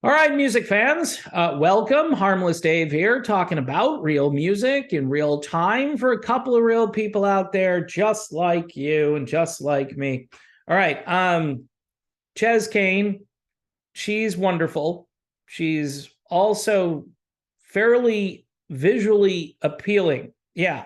All right, music fans, welcome. Harmless Dave here, talking about real music in real time for a couple of real people out there just like you and just like me. All right, Chaz Kane, she's wonderful. She's also fairly visually appealing. Yeah,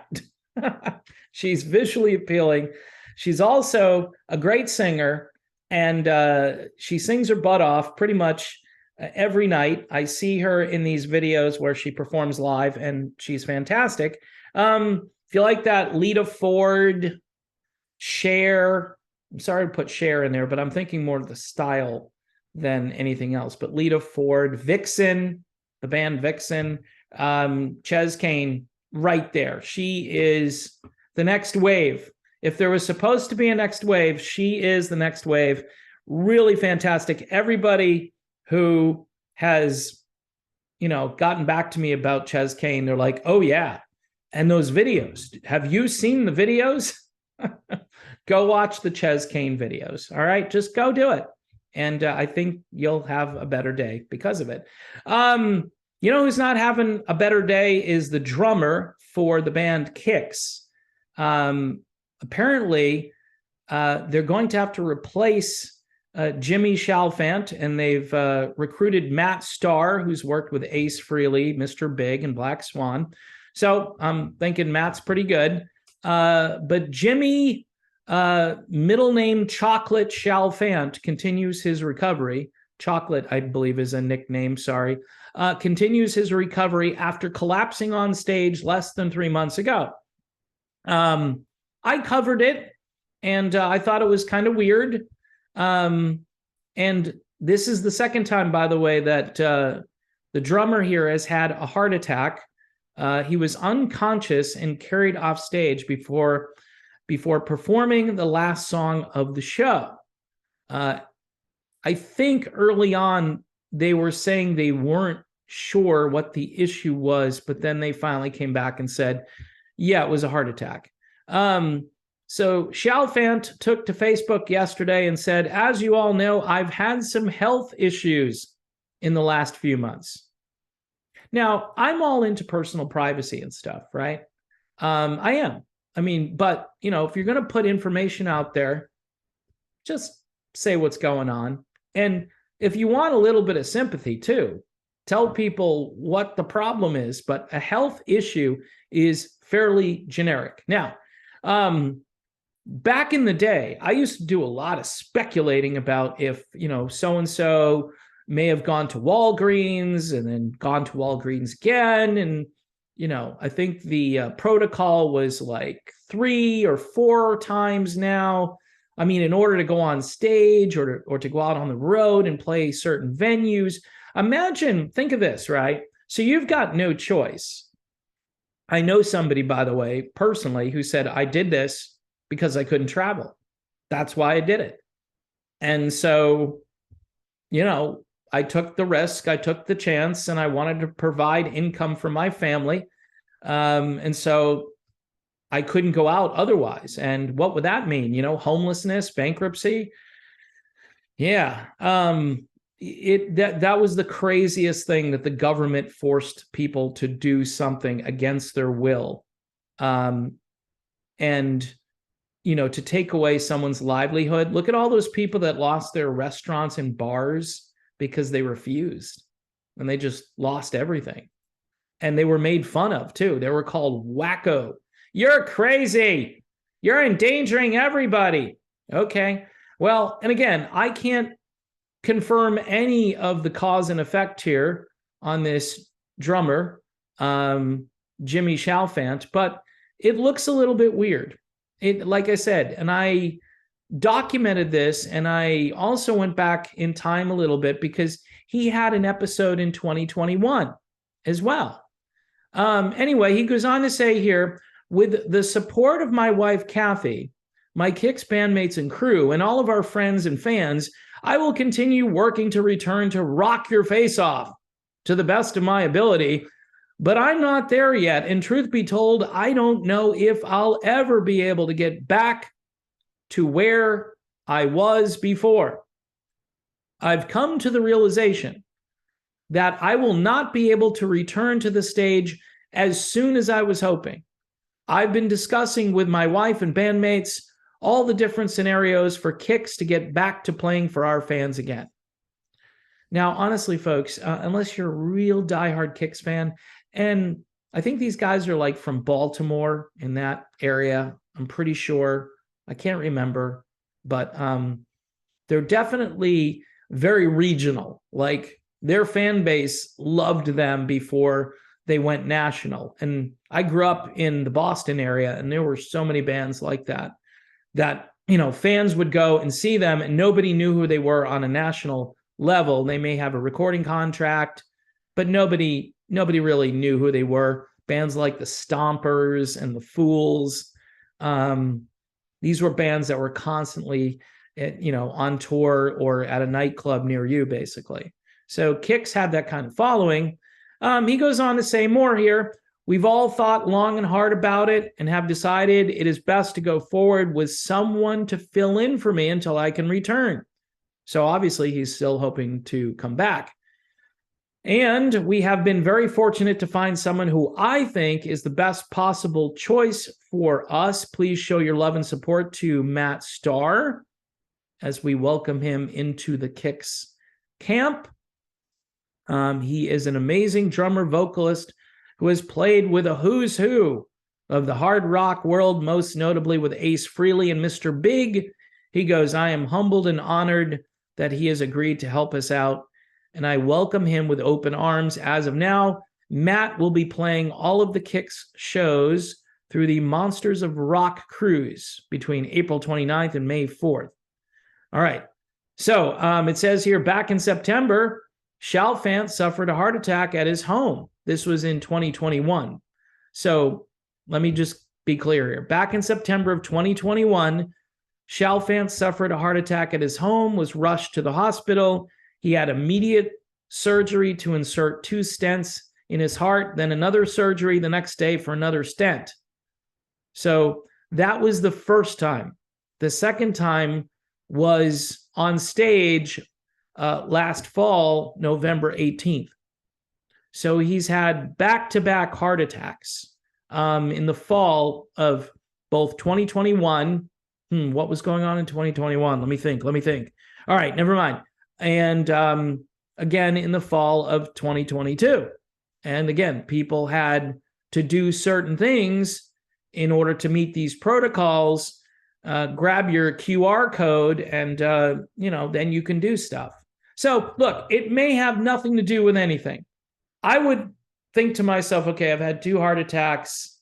she's visually appealing. She's also a great singer, and she sings her butt off pretty much every night. I see her in these videos where she performs live, and she's fantastic. If you like that Lita Ford, Cher, I'm sorry to put Cher in there, but I'm thinking more of the style than anything else. But Lita Ford, Vixen, the band Vixen, Chaz Kane, right there. She is the next wave. If there was supposed to be a next wave, she is the next wave. Really fantastic. Everybody who has, gotten back to me about Chaz Kane, they're like, oh yeah. And those videos, have you seen the videos? Go watch the Chaz Kane videos. All right, just go do it. And I think you'll have a better day because of it. Who's not having a better day is the drummer for the band Kix. Apparently, they're going to have to replace Jimmy Chalfant, and they've recruited Matt Starr, who's worked with Ace Frehley, Mr. Big, and Black Swan. So I'm thinking Matt's pretty good. But Jimmy, middle name Chocolate Chalfant, continues his recovery. Chocolate, I believe, is a nickname, sorry. Continues his recovery after collapsing on stage less than 3 months ago. I covered it, and I thought it was kind of weird. And this is the second time, by the way, that the drummer here has had a heart attack. He was unconscious and carried off stage before performing the last song of the show. I think early on they were saying they weren't sure what the issue was, but then they finally came back and said, yeah, it was a heart attack. So Chalfant took to Facebook yesterday and said, as you all know, I've had some health issues in the last few months. Now, I'm all into personal privacy and stuff, right? I am. I mean, but, if you're going to put information out there, just say what's going on. And if you want a little bit of sympathy too, tell people what the problem is. But a health issue is fairly generic. Now, back in the day, I used to do a lot of speculating about if, so-and-so may have gone to Walgreens and then gone to Walgreens again. And, I think the protocol was like 3 or 4 times now. I mean, in order to go on stage or to go out on the road and play certain venues. Think of this, right? So you've got no choice. I know somebody, by the way, personally, who said, I did this because I couldn't travel. That's why I did it. And so, I took the risk, I took the chance, and I wanted to provide income for my family. And so I couldn't go out otherwise. And what would that mean? Homelessness, bankruptcy. Yeah. That was the craziest thing, that the government forced people to do something against their will. And to take away someone's livelihood. Look at all those people that lost their restaurants and bars because they refused, and they just lost everything. And they were made fun of too. They were called wacko. You're crazy. You're endangering everybody. Okay. Well, and again, I can't confirm any of the cause and effect here on this drummer, Jimmy Chalfant, but it looks a little bit weird. Like I said, and I documented this, and I also went back in time a little bit because he had an episode in 2021 as well. Anyway, he goes on to say here, with the support of my wife, Kathy, my Kix bandmates and crew, and all of our friends and fans, I will continue working to return to rock your face off to the best of my ability. But I'm not there yet. And truth be told, I don't know if I'll ever be able to get back to where I was before. I've come to the realization that I will not be able to return to the stage as soon as I was hoping. I've been discussing with my wife and bandmates all the different scenarios for Kix to get back to playing for our fans again. Now, honestly, folks, unless you're a real diehard Kix fan, and I think these guys are like from Baltimore in that area, I'm pretty sure. I can't remember, but they're definitely very regional. Like their fan base loved them before they went national. And I grew up in the Boston area, and there were so many bands like that, fans would go and see them and nobody knew who they were on a national level. They may have a recording contract, but nobody really knew who they were. Bands like the Stompers and the Fools. These were bands that were constantly, on tour or at a nightclub near you, basically. So Kix had that kind of following. He goes on to say more here. We've all thought long and hard about it and have decided it is best to go forward with someone to fill in for me until I can return. So obviously he's still hoping to come back. And we have been very fortunate to find someone who I think is the best possible choice for us. Please show your love and support to Matt Starr as we welcome him into the Kix camp. He is an amazing drummer vocalist who has played with a who's who of the hard rock world, most notably with Ace Frehley and Mr. Big. He goes, I am humbled and honored that he has agreed to help us out, and I welcome him with open arms. As of now, Matt will be playing all of the Kix shows through the Monsters of Rock cruise between April 29th and May 4th. All right. So it says here, back in September, Chalfant suffered a heart attack at his home. This was in 2021. So let me just be clear here. Back in September of 2021, Chalfant suffered a heart attack at his home, was rushed to the hospital. He had immediate surgery to insert 2 stents in his heart, then another surgery the next day for another stent. So that was the first time. The second time was on stage last fall, November 18th. So he's had back-to-back heart attacks in the fall of both 2021. What was going on in 2021? Let me think. All right, never mind. And again, in the fall of 2022. And again, people had to do certain things in order to meet these protocols. Grab your QR code and, then you can do stuff. So look, it may have nothing to do with anything. I would think to myself, okay, I've had 2 heart attacks.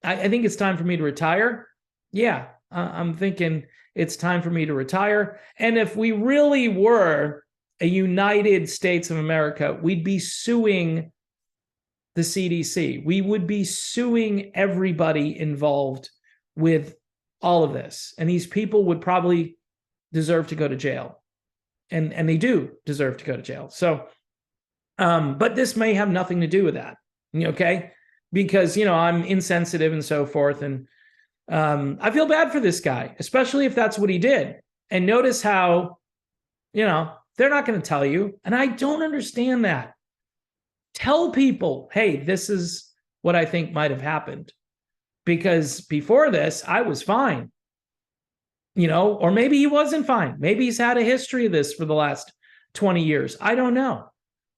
I think it's time for me to retire. Yeah, I'm thinking it's time for me to retire. And if we really were a United States of America, we'd be suing the CDC. We would be suing everybody involved with all of this. And these people would probably deserve to go to jail. And they do deserve to go to jail. So, but this may have nothing to do with that. Okay? Because, I'm insensitive and so forth. And I feel bad for this guy, especially if that's what he did. And notice how, they're not going to tell you. And I don't understand that. Tell people, hey, this is what I think might have happened. Because before this, I was fine. Or maybe he wasn't fine. Maybe he's had a history of this for the last 20 years. I don't know.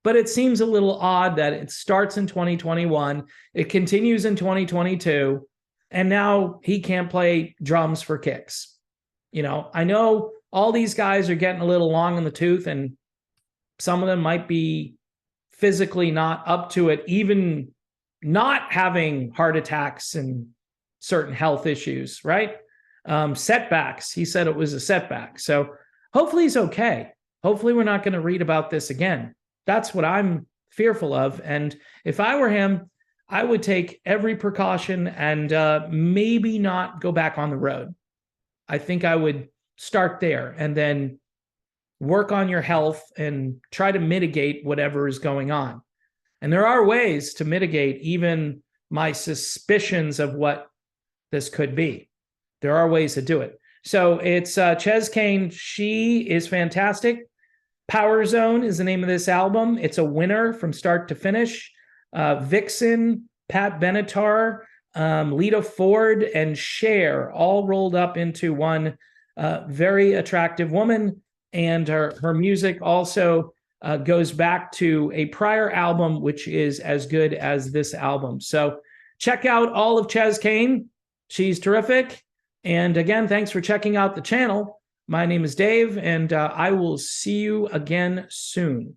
But it seems a little odd that it starts in 2021, it continues in 2022, and now he can't play drums for Kix. I know all these guys are getting a little long in the tooth, and some of them might be physically not up to it, even not having heart attacks and certain health issues, right? Setbacks. He said it was a setback. So hopefully he's okay. Hopefully we're not going to read about this again. That's what I'm fearful of. And if I were him, I would take every precaution and maybe not go back on the road. I think I would start there and then work on your health and try to mitigate whatever is going on. And there are ways to mitigate even my suspicions of what this could be. There are ways to do it. So it's Chaz Kane. She is fantastic. Power Zone is the name of this album. It's a winner from start to finish. Vixen, Pat Benatar, Lita Ford, and Cher all rolled up into one very attractive woman. And her music also goes back to a prior album, which is as good as this album. So check out all of Chaz Kane. She's terrific. And again, thanks for checking out the channel. My name is Dave, and I will see you again soon.